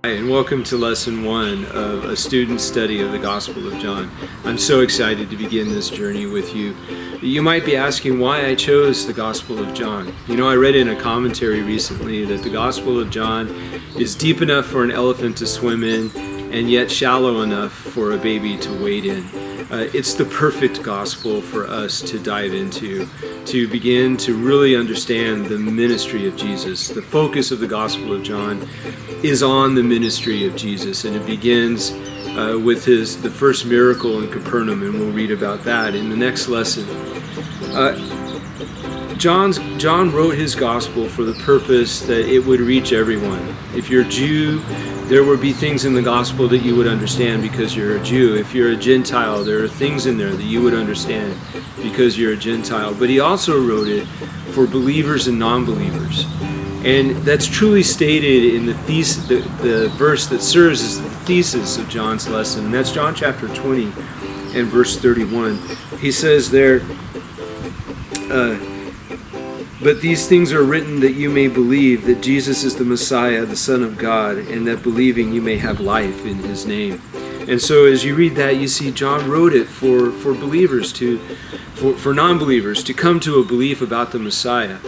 Hi, and welcome to Lesson 1 of a student study of the Gospel of John. I'm so excited to begin this journey with you. You might be asking why I chose the Gospel of John. You know, I read in a commentary recently that the Gospel of John is deep enough for an elephant to swim in and yet shallow enough for a baby to wade in. It's the perfect gospel for us to dive into, to begin to really understand the ministry of Jesus. The focus of the Gospel of John is on the ministry of Jesus, and it begins with the first miracle in Capernaum, and we'll read about that in the next lesson. John wrote his gospel for the purpose that it would reach everyone. If you're a Jew, there would be things in the gospel that you would understand because you're a Jew. If you're a Gentile, there are things in there that you would understand because you're a Gentile. But he also wrote it for believers and non-believers. And that's truly stated in the verse that serves as the thesis of John's lesson. And that's John chapter 20 and verse 31. He says there, but these things are written that you may believe that Jesus is the Messiah, the Son of God, and that believing you may have life in his name. And so as you read that, you see John wrote it for believers, for non-believers, to come to a belief about the Messiah.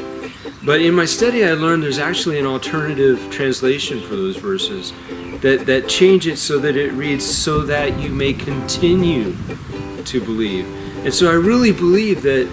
But in my study, I learned there's actually an alternative translation for those verses that change it so that it reads, so that you may continue to believe. And so I really believe that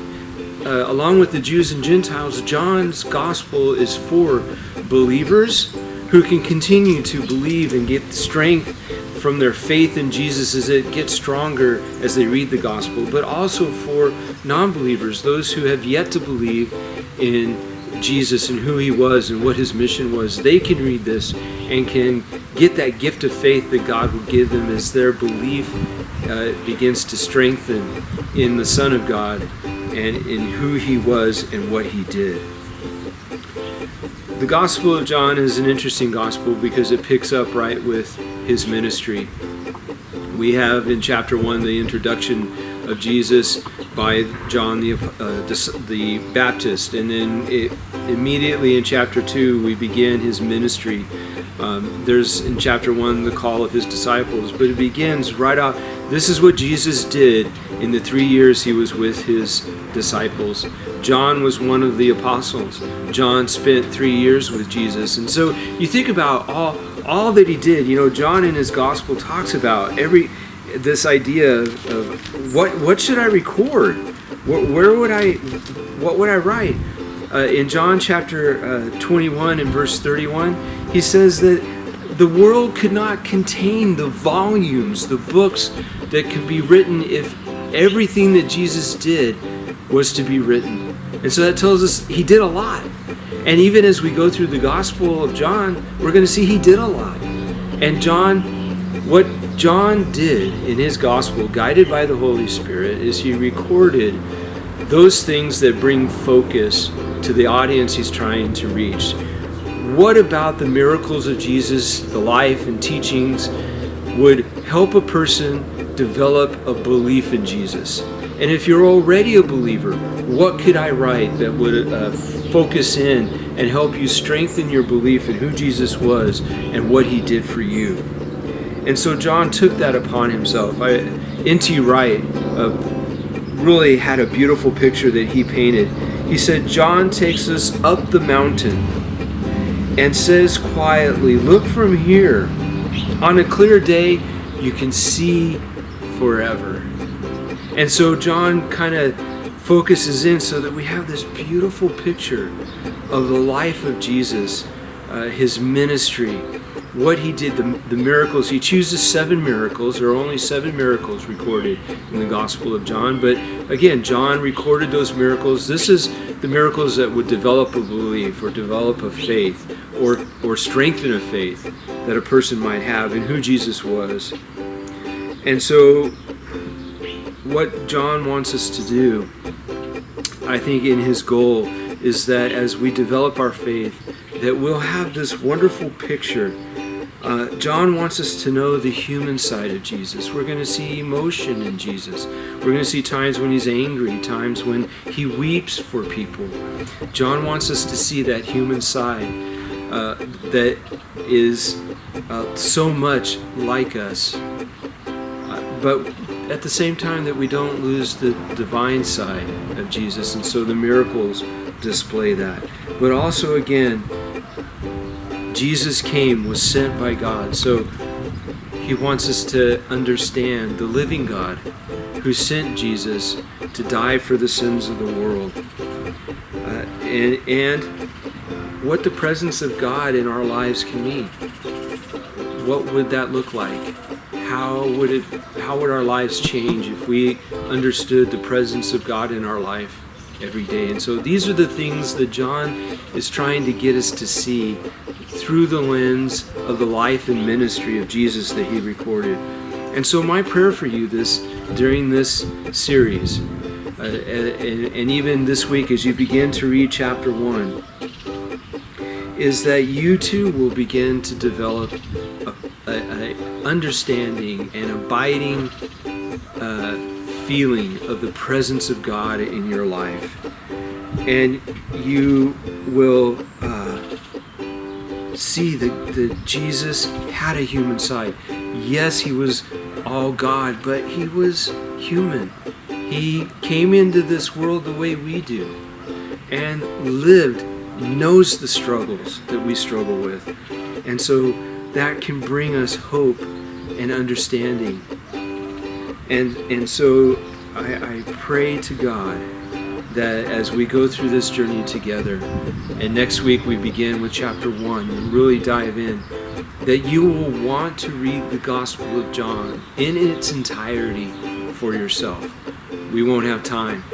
along with the Jews and Gentiles, John's gospel is for believers who can continue to believe and get strength from their faith in Jesus as it gets stronger as they read the gospel, but also for non-believers, those who have yet to believe in Jesus and who he was and what his mission was. They can read this and can get that gift of faith that God will give them as their belief begins to strengthen in the Son of God and in who he was and what he did. The Gospel of John is an interesting gospel because it picks up right with his ministry. We have in chapter 1 the introduction of Jesus by John the Baptist, and then immediately in chapter 2 we begin his ministry. There's in chapter 1 the call of his disciples, but it begins right out. This is what Jesus did in the 3 years he was with his disciples. John was one of the apostles. John spent 3 years with Jesus. And so you think about all that he did. You know, John in his gospel talks about this idea of what should I record? What would I write? In John chapter 21 and verse 31, he says that the world could not contain the volumes, the books that could be written if everything that Jesus did was to be written. And so that tells us he did a lot. And even as we go through the Gospel of John, we're going to see he did a lot. And what John did in his Gospel, guided by the Holy Spirit, is he recorded those things that bring focus to the audience he's trying to reach. What about the miracles of Jesus, the life and teachings, would help a person develop a belief in Jesus? And if you're already a believer, what could I write that would focus in and help you strengthen your belief in who Jesus was and what he did for you? And so John took that upon himself. N.T. Wright really had a beautiful picture that he painted. He said, John takes us up the mountain and says quietly, look from here. On a clear day, you can see forever. And so John kind of focuses in so that we have this beautiful picture of the life of Jesus, his ministry, what he did, the miracles. He chooses 7 miracles. There are only 7 miracles recorded in the Gospel of John. But again, John recorded those miracles. This is the miracles that would develop a belief or develop a faith or strengthen a faith that a person might have in who Jesus was. And so what John wants us to do, I think in his goal, is that as we develop our faith, that we'll have this wonderful picture. John wants us to know the human side of Jesus. We're going to see emotion in Jesus. We're going to see times when he's angry, times when he weeps for people. John wants us to see that human side that is so much like us, but at the same time that we don't lose the divine side of Jesus, and so the miracles display that. But also, again, Jesus came, was sent by God, so he wants us to understand the living God who sent Jesus to die for the sins of the world, and what the presence of God in our lives can mean. What would that look like? How would our lives change if we understood the presence of God in our life every day? And so these are the things that John is trying to get us to see through the lens of the life and ministry of Jesus that he recorded. And so my prayer for you during this series, and even this week as you begin to read chapter 1, is that you too will begin to develop an understanding and abiding feeling of the presence of God in your life. And you will see that Jesus had a human side. Yes, he was all God, but he was human. He came into this world the way we do and lived, knows the struggles that we struggle with. And so that can bring us hope and understanding. And so I pray to God that as we go through this journey together, and next week we begin with chapter 1 and really dive in, that you will want to read the Gospel of John in its entirety for yourself. We won't have time.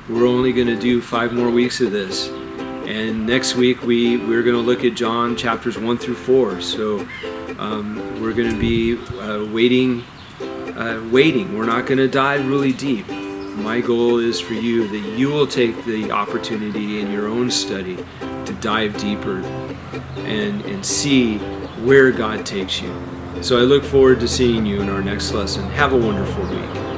We're only going to do 5 more weeks of this. And next week we're going to look at John chapters 1 through 4. So we're going to be waiting. We're not going to dive really deep. My goal is for you that you will take the opportunity in your own study to dive deeper and see where God takes you. So I look forward to seeing you in our next lesson. Have a wonderful week.